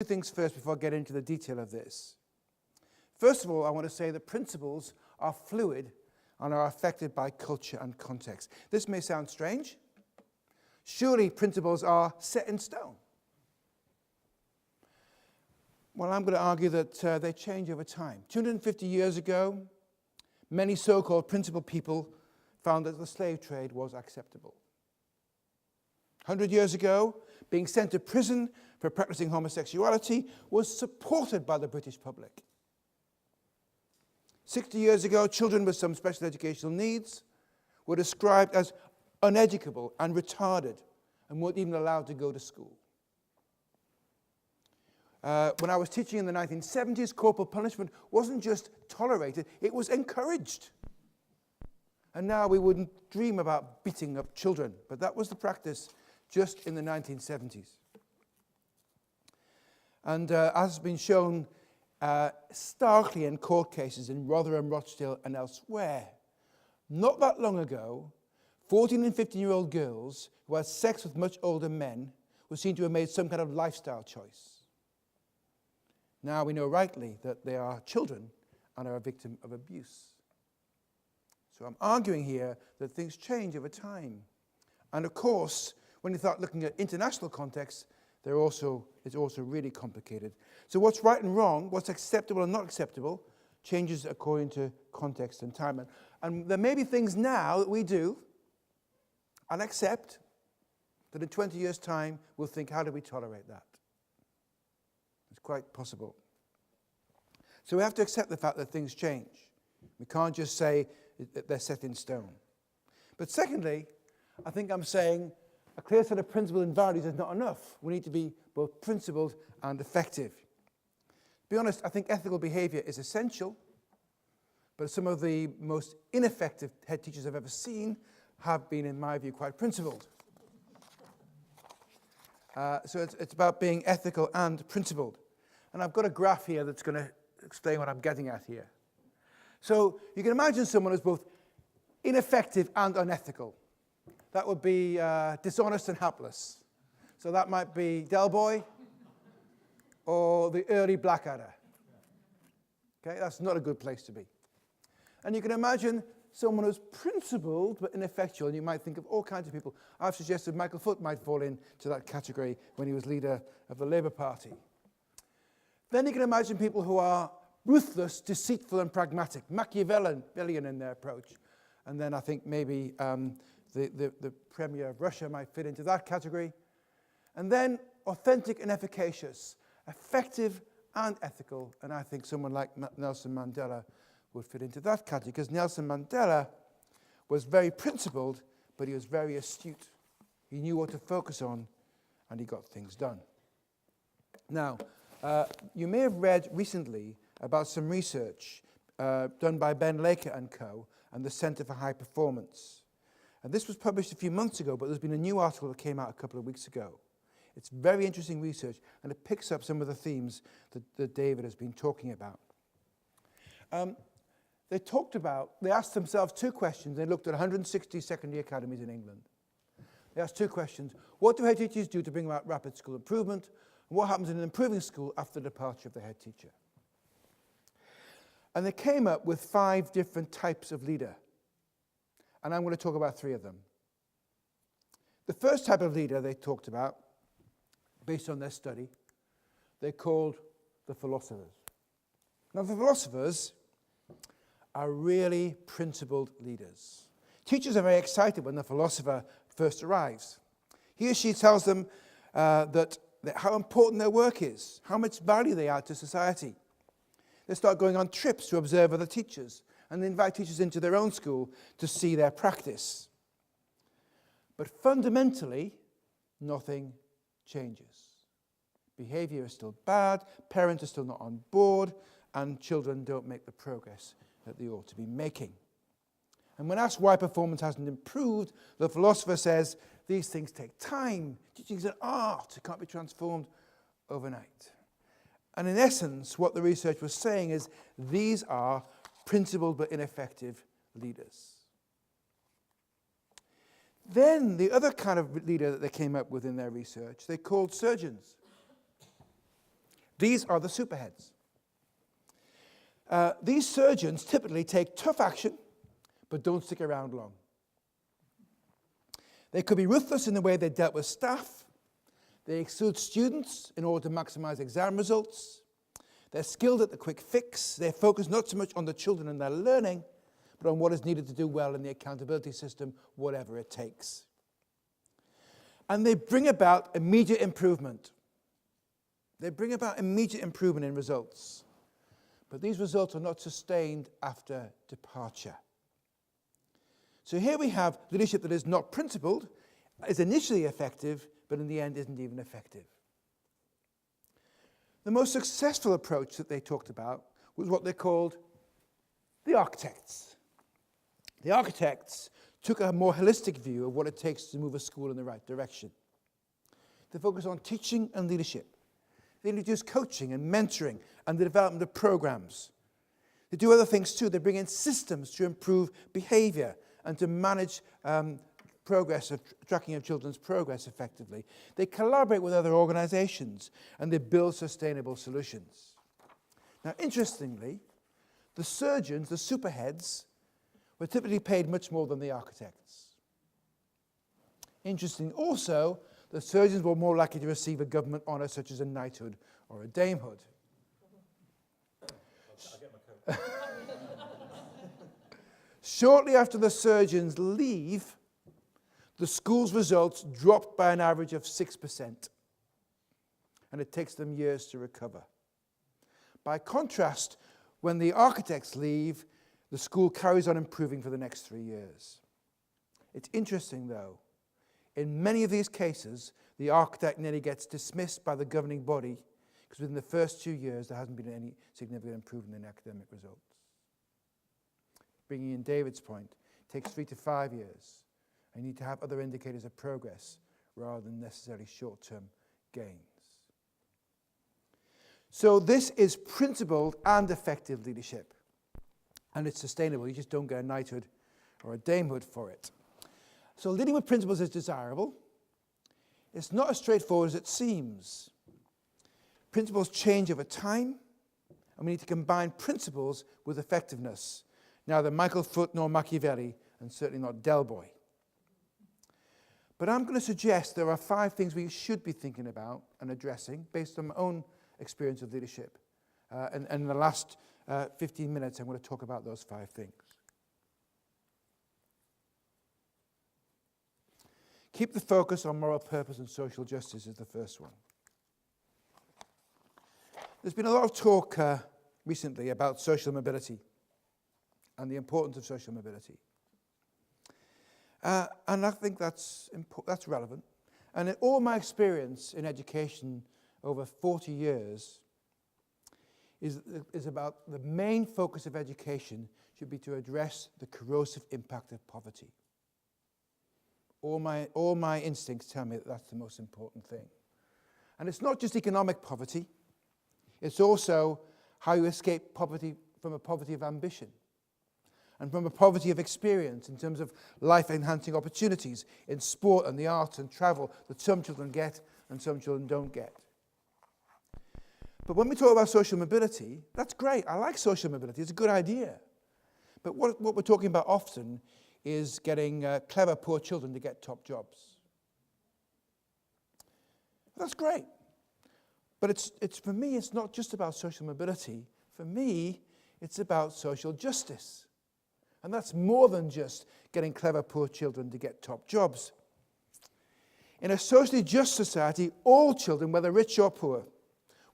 Two things first before I get into the detail of this. First of all, I want to say that principles are fluid and are affected by culture and context. This may sound strange. Surely principles are set in stone. Well, I'm going to argue that they change over time. 250 years ago, many so-called principled people found that the slave trade was acceptable. 100 years ago, being sent to prison for practicing homosexuality was supported by the British public. 60 years ago, children with some special educational needs were described as uneducable and retarded and weren't even allowed to go to school. When I was teaching in the 1970s, corporal punishment wasn't just tolerated, it was encouraged. And now we wouldn't dream about beating up children, but that was the practice just in the 1970s. And as has been shown starkly in court cases in Rotherham, Rochdale and elsewhere, not that long ago, 14 and 15-year-old girls who had sex with much older men were seen to have made some kind of lifestyle choice. Now we know rightly that they are children and are a victim of abuse. So I'm arguing here that things change over time. And of course, when you start looking at international contexts, it's also really complicated. So what's right and wrong, what's acceptable and not acceptable, changes according to context and time. And there may be things now that we do and accept that in 20 years' time we'll think, how do we tolerate that? It's quite possible. So we have to accept the fact that things change. We can't just say that they're set in stone. But secondly, I think I'm saying a clear set of principles and values is not enough. We need to be both principled and effective. To be honest, I think ethical behavior is essential, but some of the most ineffective head teachers I've ever seen have been, in my view, quite principled. So it's about being ethical and principled. And I've got a graph here that's going to explain what I'm getting at here. So you can imagine someone who's both ineffective and unethical. That would be dishonest and hapless. So that might be Del Boy or the early Blackadder. Okay, that's not a good place to be. And you can imagine someone who's principled but ineffectual, and you might think of all kinds of people. I've suggested Michael Foot might fall into that category when he was leader of the Labour Party. Then you can imagine people who are ruthless, deceitful, and pragmatic, Machiavellian in their approach. And then I think maybe the Premier of Russia might fit into that category. And then authentic and efficacious, effective and ethical. And I think someone like Nelson Mandela would fit into that category, because Nelson Mandela was very principled, but he was very astute. He knew what to focus on, and he got things done. Now, you may have read recently about some research done by Ben Laker and Co. and the Centre for High Performance. And this was published a few months ago, but there's been a new article that came out a couple of weeks ago. It's very interesting research, and it picks up some of the themes that David has been talking about. They asked themselves two questions. They looked at 160 secondary academies in England. They asked two questions. What do head teachers do to bring about rapid school improvement? And what happens in an improving school after the departure of the head teacher? And they came up with 5 different types of leader. And I'm going to talk about 3 of them. The first type of leader they talked about, based on their study, they called the philosophers. Now, the philosophers are really principled leaders. Teachers are very excited when the philosopher first arrives. He or she tells them that how important their work is, how much value they add to society. They start going on trips to observe other teachers, and they invite teachers into their own school to see their practice. But fundamentally, nothing changes. Behavior is still bad, parents are still not on board, and children don't make the progress that they ought to be making. And when asked why performance hasn't improved, the philosopher says these things take time. Teaching is an art. It can't be transformed overnight. And in essence, what the research was saying is these are principled but ineffective leaders. Then the other kind of leader that they came up with in their research, they called surgeons. These are the superheads. These surgeons typically take tough action, but don't stick around long. They could be ruthless in the way they dealt with staff. They exclude students in order to maximize exam results. They're skilled at the quick fix. They focus not so much on the children and their learning, but on what is needed to do well in the accountability system, whatever it takes. And they bring about immediate improvement. They bring about immediate improvement in results. But these results are not sustained after departure. So here we have leadership that is not principled, is initially effective, but in the end isn't even effective. The most successful approach that they talked about was what they called the architects. The architects took a more holistic view of what it takes to move a school in the right direction. They focus on teaching and leadership. They introduce coaching and mentoring and the development of programs. They do other things too. They bring in systems to improve behavior and to manage tracking of children's progress effectively. They collaborate with other organizations and they build sustainable solutions. Now, interestingly, the surgeons, the superheads, were typically paid much more than the architects. Interesting also, the surgeons were more likely to receive a government honor such as a knighthood or a damehood. I'll get my coat. Shortly after the surgeons leave, the school's results dropped by an average of 6%, and it takes them years to recover. By contrast, when the architects leave, the school carries on improving for the next 3 years. It's interesting, though. In many of these cases, the architect nearly gets dismissed by the governing body because within the first 2 years, there hasn't been any significant improvement in academic results. Bringing in David's point, it takes 3 to 5 years. You need to have other indicators of progress rather than necessarily short-term gains. So this is principled and effective leadership. And it's sustainable. You just don't get a knighthood or a damehood for it. So leading with principles is desirable. It's not as straightforward as it seems. Principles change over time, and we need to combine principles with effectiveness. Neither Michael Foot nor Machiavelli, and certainly not Del Boy. But I'm going to suggest there are 5 things we should be thinking about and addressing based on my own experience of leadership. And in the last 15 minutes, I'm going to talk about those 5 things. Keep the focus on moral purpose and social justice is the first one. There's been a lot of talk recently about social mobility and the importance of social mobility. And I think that's relevant. And in all my experience in education over 40 years is about the main focus of education should be to address the corrosive impact of poverty. All my instincts tell me that that's the most important thing. And it's not just economic poverty. It's also how you escape poverty from a poverty of ambition and from a poverty of experience in terms of life-enhancing opportunities in sport and the arts and travel that some children get and some children don't get. But when we talk about social mobility, that's great. I like social mobility. It's a good idea. But what we're talking about often is getting clever, poor children to get top jobs. That's great. But it's for me, it's not just about social mobility. For me, it's about social justice. And that's more than just getting clever, poor children to get top jobs. In a socially just society, all children, whether rich or poor,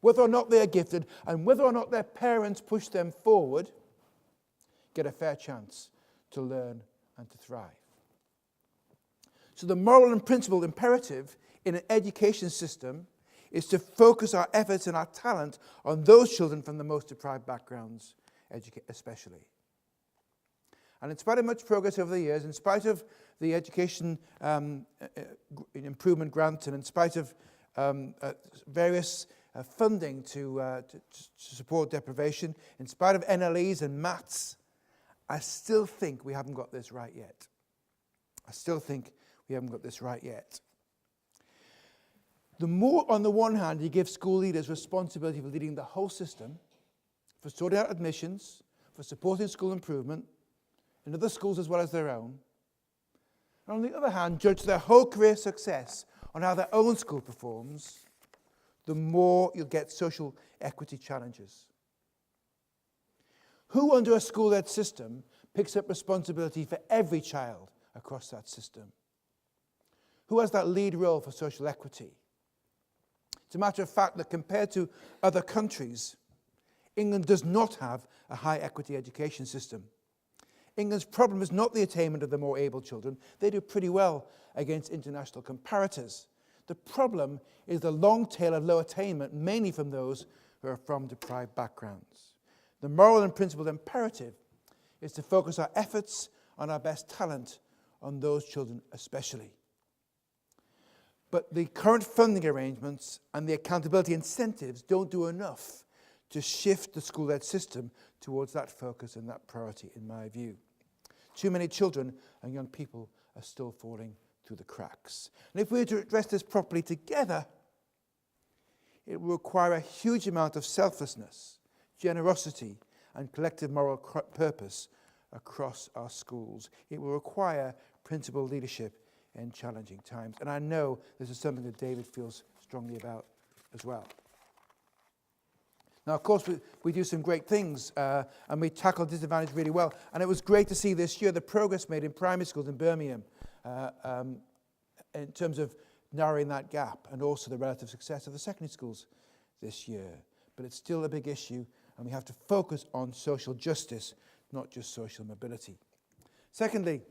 whether or not they are gifted, and whether or not their parents push them forward, get a fair chance to learn and to thrive. So the moral and principled imperative in an education system is to focus our efforts and our talent on those children from the most deprived backgrounds, especially. And in spite of much progress over the years, in spite of the education improvement grant, and in spite of various funding to support deprivation, in spite of NLEs and maths, I still think we haven't got this right yet. The more, on the one hand, you give school leaders responsibility for leading the whole system, for sorting out admissions, for supporting school improvement, in other schools as well as their own, and on the other hand, judge their whole career success on how their own school performs, the more you'll get social equity challenges. Who under a school-led system picks up responsibility for every child across that system? Who has that lead role for social equity? It's a matter of fact that compared to other countries, England does not have a high equity education system. England's problem is not the attainment of the more able children. They do pretty well against international comparators. The problem is the long tail of low attainment, mainly from those who are from deprived backgrounds. The moral and principled imperative is to focus our efforts on our best talent, on those children especially. But the current funding arrangements and the accountability incentives don't do enough to shift the school-led system towards that focus and that priority, in my view. Too many children and young people are still falling through the cracks. And if we were to address this properly together, it will require a huge amount of selflessness, generosity, and collective moral purpose across our schools. It will require principled leadership in challenging times. And I know this is something that David feels strongly about as well. Now, of course, we do some great things, and we tackle disadvantage really well. And it was great to see this year the progress made in primary schools in Birmingham in terms of narrowing that gap, and also the relative success of the secondary schools this year. But it's still a big issue, and we have to focus on social justice, not just social mobility. Secondly,